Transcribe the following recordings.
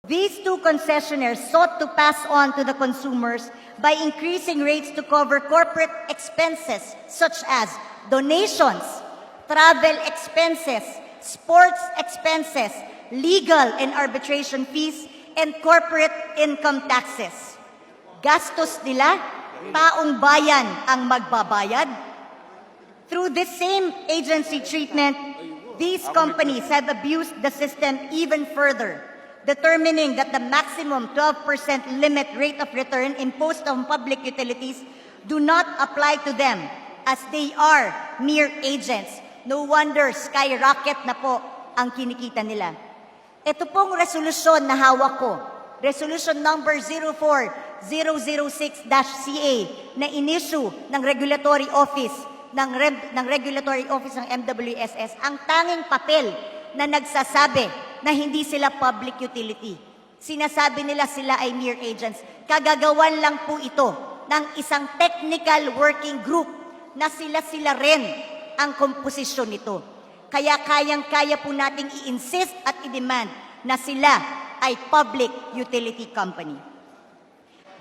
These two concessionaires sought to pass on to the consumers by increasing rates to cover corporate expenses such as donations, travel expenses, sports expenses, legal and arbitration fees, and corporate income taxes. Gastos nila, taong bayan ang magbabayad. Through this same agency treatment, these companies have abused the system even further, determining that the maximum 12% limit rate of return imposed on public utilities do not apply to them as they are mere agents. No wonder skyrocket na po ang kinikita nila. Ito pong resolusyon na hawak ko, Resolution number 04006-CA na in-issue ng Regulatory Office ng MWSS, ang tanging papel na nagsasabi na hindi sila public utility. Sinasabi nila sila ay mere agents. Kagagawan lang po ito ng isang technical working group na sila-sila rin ang komposisyon nito. Kaya kayang-kaya po nating i-insist at i-demand na sila ay public utility company.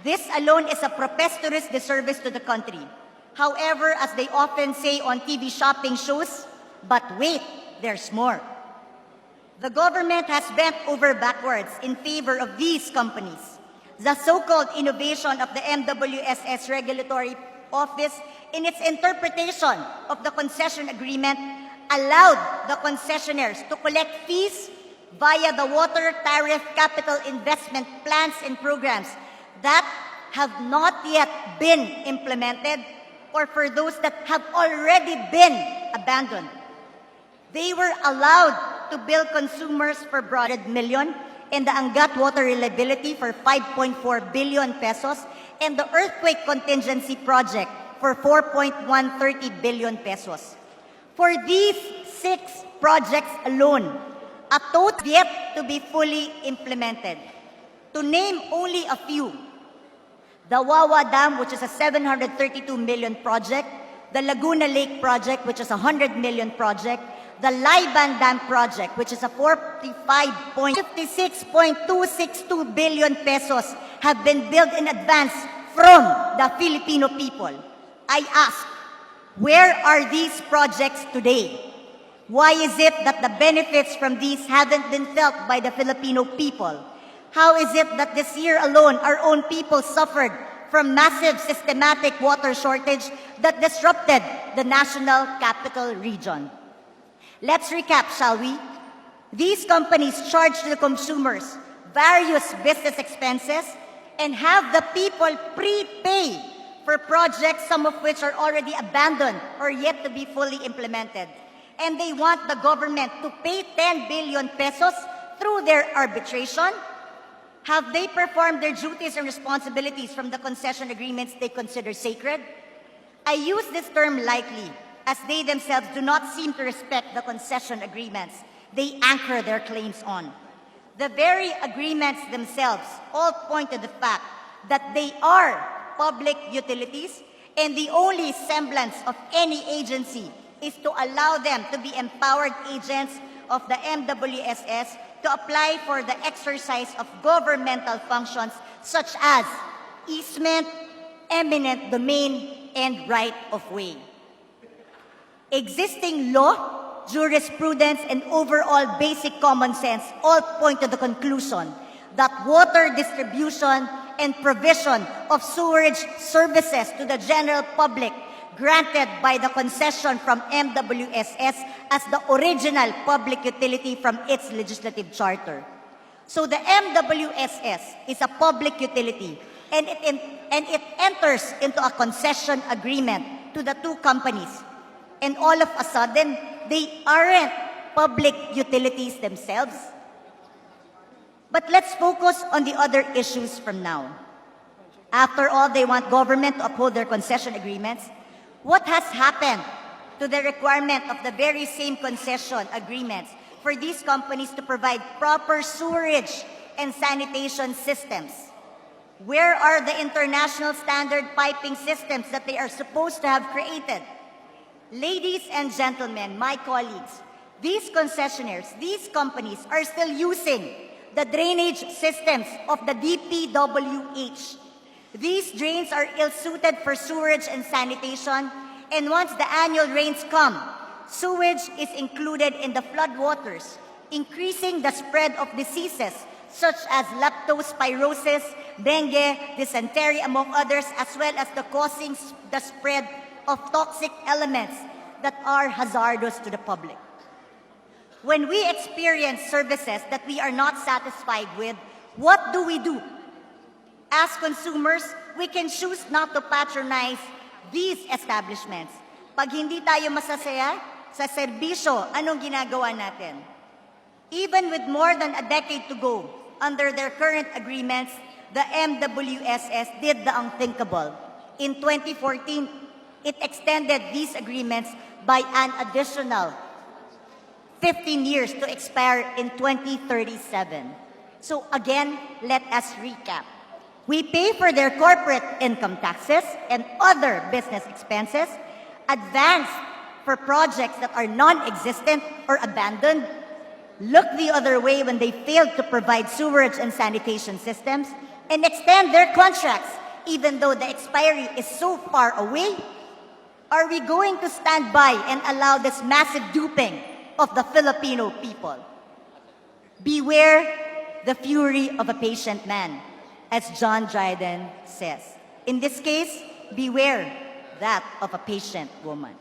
This alone is a preposterous disservice to the country. However, as they often say on TV shopping shows, but wait, there's more. The government has bent over backwards in favor of these companies. The so-called innovation of the MWSS Regulatory Office in its interpretation of the concession agreement allowed the concessionaires to collect fees via the water tariff capital investment plans and programs that have not yet been implemented or for those that have already been abandoned. They were allowed to bill consumers for $100 million and the Angat water reliability for 5.4 billion pesos and the earthquake contingency project for 4.130 billion pesos. For these 6 projects alone, a total yet to be fully implemented. To name only a few, the Wawa Dam, which is a 732 million project, the Laguna Lake project, which is a 100 million project, the Laiban Dam Project, which is a 56.262 billion pesos have been billed in advance from the Filipino people. I ask, where are these projects today? Why is it that the benefits from these haven't been felt by the Filipino people? How is it that this year alone, our own people suffered from massive systematic water shortage that disrupted the national capital region? Let's recap, shall we? These companies charge to the consumers various business expenses and have the people prepay for projects, some of which are already abandoned or yet to be fully implemented. And they want the government to pay 10 billion pesos through their arbitration? Have they performed their duties and responsibilities from the concession agreements they consider sacred? I use this term lightly, as they themselves do not seem to respect the concession agreements they anchor their claims on. The very agreements themselves all point to the fact that they are public utilities, and the only semblance of any agency is to allow them to be empowered agents of the MWSS to apply for the exercise of governmental functions such as easement, eminent domain, and right of way. Existing law, jurisprudence, and overall basic common sense all point to the conclusion that water distribution and provision of sewerage services to the general public granted by the concession from MWSS as the original public utility from its legislative charter. So the MWSS is a public utility, and it enters into a concession agreement to the two companies. And all of a sudden, they aren't public utilities themselves. But let's focus on the other issues from now. After all, they want government to uphold their concession agreements. What has happened to the requirement of the very same concession agreements for these companies to provide proper sewerage and sanitation systems? Where are the international standard piping systems that they are supposed to have created? Ladies and gentlemen, my colleagues, these concessionaires, these companies are still using the drainage systems of the DPWH. These drains are ill-suited for sewerage and sanitation, and once the annual rains come, sewage is included in the floodwaters, increasing the spread of diseases such as leptospirosis, dengue, dysentery, among others, as well as causing the spread of toxic elements that are hazardous to the public. When we experience services that we are not satisfied with, what do? As consumers, we can choose not to patronize these establishments. Pag hindi tayo masasaya sa serbisyo, anong ginagawa natin? Even with more than a decade to go, under their current agreements, the MWSS did the unthinkable. In 2014, it extended these agreements by an additional 15 years to expire in 2037. So again, let us recap. We pay for their corporate income taxes and other business expenses, advance for projects that are non-existent or abandoned, look the other way when they fail to provide sewerage and sanitation systems, and extend their contracts even though the expiry is so far away. Are we going to stand by and allow this massive duping of the Filipino people? Beware the fury of a patient man, as John Dryden says. In this case, beware that of a patient woman.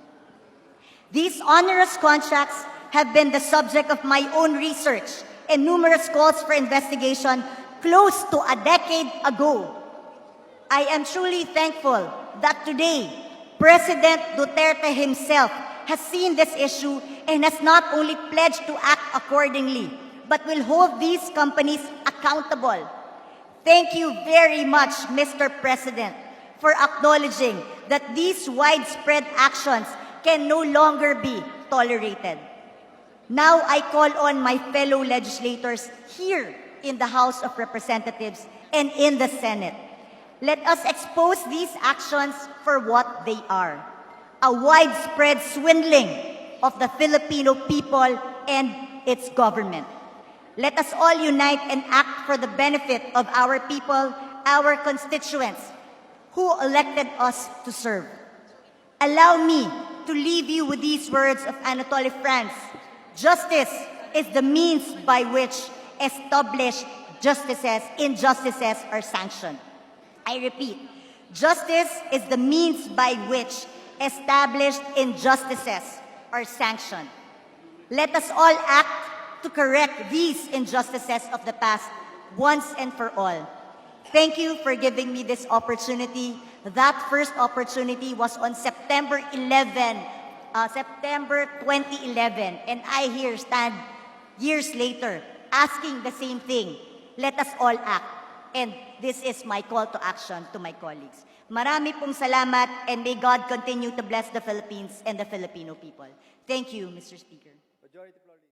These onerous contracts have been the subject of my own research and numerous calls for investigation close to a decade ago. I am truly thankful that today, President Duterte himself has seen this issue and has not only pledged to act accordingly, but will hold these companies accountable. Thank you very much, Mr. President, for acknowledging that these widespread actions can no longer be tolerated. Now I call on my fellow legislators here in the House of Representatives and in the Senate. Let us expose these actions for what they are: a widespread swindling of the Filipino people and its government. Let us all unite and act for the benefit of our people, our constituents, who elected us to serve. Allow me to leave you with these words of Anatole France: justice is the means by which established injustices are sanctioned. I repeat, justice is the means by which established injustices are sanctioned. Let us all act to correct these injustices of the past once and for all. Thank you for giving me this opportunity. That first opportunity was on September 2011, and I here stand years later asking the same thing. Let us all act, and this is my call to action to my colleagues. Marami pong salamat, and may God continue to bless the Philippines and the Filipino people. Thank you, Mr. Speaker.